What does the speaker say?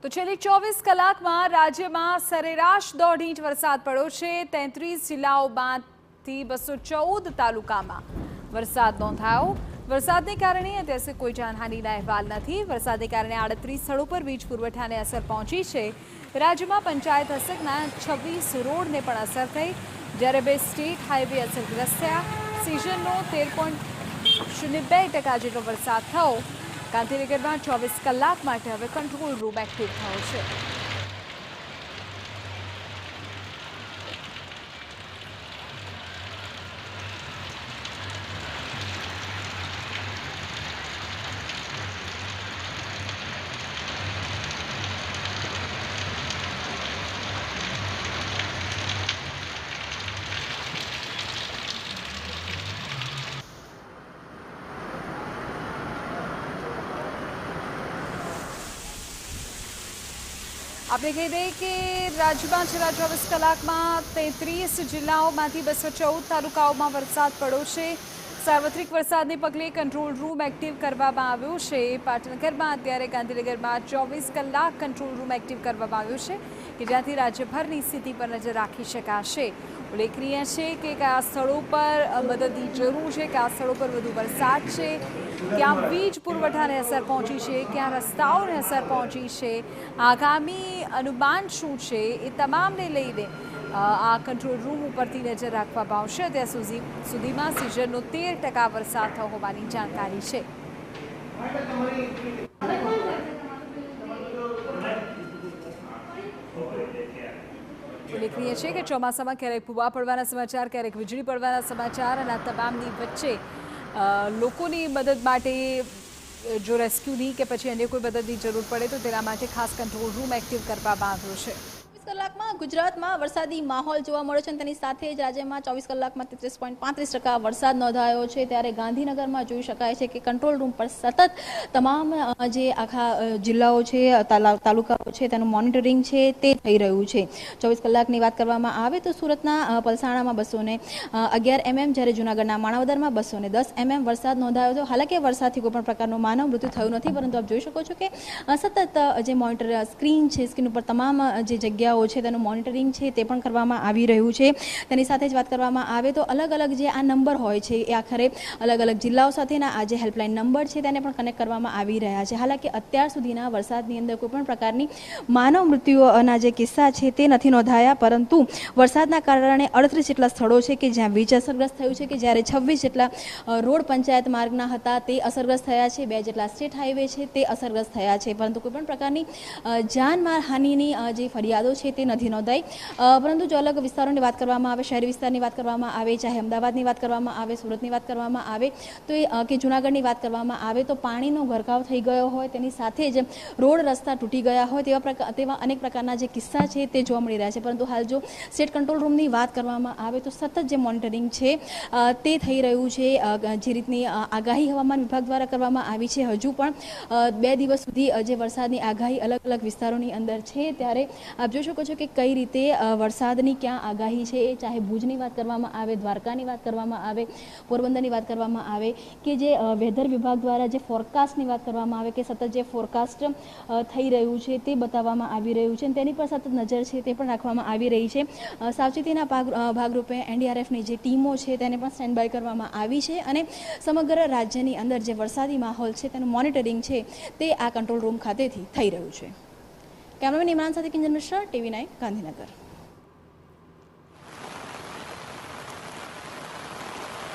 તો છેલ્લી 24 કલાકમાં રાજ્યમાં સરેરાશ 1.5 ઇંચ વરસાદ પડ્યો છે। 33 જિલ્લાઓમાંથી 214 તાલુકામાં વરસાદ નોંધાયો। વરસાદને કારણે અત્યારે કોઈ જાનહાનિના અહેવાલ નથી। વરસાદને કારણે 38 સ્થળો પર વીજ પુરવઠાને અસર પહોંચી છે। રાજ્યમાં પંચાયત હસ્તકના 26 રોડને પણ અસર થઈ, જ્યારે 2 સ્ટેટ હાઈવે અસરગ્રસ્ત થયા। સિઝનનો 13.02% જેટલો વરસાદ થયો। ગાંધીનગરમાં 24 કલાક માટે હવે કંટ્રોલ રૂમ એક્ટિવ થયો છે। આપણે કહી દઈએ કે રાજ્યમાં છેલ્લા 24 કલાકમાં 33 જિલ્લાઓમાંથી 214 તાલુકાઓમાં વરસાદ પડ્યો છે। સાર્વત્રિક વરસાદને પગલે કંટ્રોલ રૂમ એક્ટિવ કરવામાં આવ્યો છે। પાટનગરમાં અત્યારે ગાંધીનગરમાં 24 કલાક કંટ્રોલ રૂમ એક્ટિવ કરવામાં આવ્યો છે કે જ્યાંથી રાજ્યભરની સ્થિતિ પર નજર રાખી શકાશે। ઉલ્લેખનીય છે કે કયા સ્થળો પર મદદની જરૂર છે, કયા સ્થળો પર વધુ વરસાદ છે, ક્યાં વીજ પુરવઠાને અસર પહોંચી છે, ક્યાં રસ્તાઓને અસર પહોંચી છે, આગામી અનુમાન શું છે, એ તમામને લઈને આ કંટ્રોલ રૂમ ઉપરથી નજર રાખવામાં આવશે। અત્યાર સુધીમાં સિઝનનો 13% વરસાદ થયો હોવાની જાણકારી છે। ઉલ્લેખનીય છે કે ચોમાસામાં ક્યારેક ભૂવા પડવાના સમાચાર, ક્યારેક વીજળી પડવાના સમાચાર, અને આ તમામની વચ્ચે લોકોની મદદ માટે જો રેસ્ક્યુની કે પછી અન્ય કોઈ મદદની જરૂર પડે તો તેના માટે ખાસ કંટ્રોલ રૂમ એક્ટિવ કરવામાં આવ્યો છે। કલાકમાં ગુજરાતમાં વરસાદી માહોલ જોવા મળ્યો છે અને તેની સાથે જ રાજ્યમાં 24 કલાકમાં 33.35% વરસાદ નોંધાયો છે। ત્યારે ગાંધીનગરમાં જોઈ શકાય છે કે કંટ્રોલ રૂમ પર સતત તમામ જે આખા જિલ્લાઓ છે, તાલુકાઓ છે, તેનું મોનિટરિંગ છે તે થઈ રહ્યું છે। 24 કલાકની વાત કરવામાં આવે તો સુરતના પલસાણામાં 211 mm, જ્યારે જૂનાગઢના માણાવદરમાં 210 mm વરસાદ નોંધાયો હતો। હાલાકી વરસાદથી કોઈ પણ પ્રકારનું માનવ મૃત્યુ થયું નથી, પરંતુ આપ જોઈ શકો છો કે સતત જે મોનિટર સ્ક્રીન છે, સ્ક્રીન ઉપર તમામ જે જગ્યાઓ છે તેનું મોનિટરિંગ છે તે પણ કરવામાં આવી રહ્યું છે। તેની સાથે જ વાત કરવામાં આવે તો અલગ અલગ જે આ નંબર હોય છે એ આખરે અલગ અલગ જિલ્લાઓ સાથેના આ જે હેલ્પલાઇન નંબર છે તેને પણ કનેક્ટ કરવામાં આવી રહ્યા છે। હાલાકી અત્યાર સુધીના વરસાદની અંદર કોઈ પણ પ્રકારની માનવ મૃત્યુઓના જે કિસ્સા છે તે નથી નોંધાયા, પરંતુ વરસાદના કારણે 38 જેટલા સ્થળો છે કે જ્યાં વીજ અસરગ્રસ્ત થયું છે, કે જ્યારે 26 જેટલા રોડ પંચાયત માર્ગના હતા તે અસરગ્રસ્ત થયા છે, 2 જેટલા સ્ટેટ હાઈવે છે તે અસરગ્રસ્ત થયા છે, પરંતુ કોઈ પણ પ્રકારની જાનહાનિની જે ફરિયાદો છે તે નથી નોંધાઈ। પરંતુ જો અલગ વિસ્તારોની વાત કરવામાં આવે, શહેરી વિસ્તારની વાત કરવામાં આવે, ચાહે અમદાવાદની વાત કરવામાં આવે, સુરતની વાત કરવામાં આવે તો કે જૂનાગઢની વાત કરવામાં આવે તો પાણીનો ગરકાવ થઈ ગયો હોય, તેની સાથે જ રોડ રસ્તા તૂટી ગયા હોય તેવા અનેક પ્રકારના જે કિસ્સા છે તે જોવા મળી રહ્યા છે। પરંતુ હાલ જો સ્ટેટ કંટ્રોલ રૂમની વાત કરવામાં આવે તો સતત જે મોનિટરિંગ છે તે થઈ રહ્યું છે। જે રીતની આગાહી હવામાન વિભાગ દ્વારા કરવામાં આવી છે, હજુ પણ 2 દિવસ સુધી જે વરસાદની આગાહી અલગ અલગ વિસ્તારોની અંદર છે, ત્યારે આપ જોઈ શકો છો કે કઈ રીતે વરસાદની ક્યાં આગાહી છે, ચાહે ભુજની વાત કરવામાં આવે, દ્વારકાની વાત કરવામાં આવે, પોરબંદરની વાત કરવામાં આવે, કે જે વેધર વિભાગ દ્વારા જે ફોરકાસ્ટની વાત કરવામાં આવે કે સતત જે ફોરકાસ્ટ થઈ રહ્યું છે તે બતાવવામાં આવી રહ્યું છે, તેની પર સતત નજર છે તે પણ રાખવામાં આવી રહી છે। સાવચેતીના ભાગરૂપે એનડીઆરએફની જે ટીમો છે તેને પણ સ્ટેન્ડ બાય કરવામાં આવી છે અને સમગ્ર રાજ્યની અંદર જે વરસાદી માહોલ છે તેનું મોનિટરિંગ છે તે આ કંટ્રોલ રૂમ ખાતેથી થઈ રહ્યું છે। કેમેરામેન ઇમરાન સાથે કિંજલ મિશ્રા, TV9 ગાંધીનગર।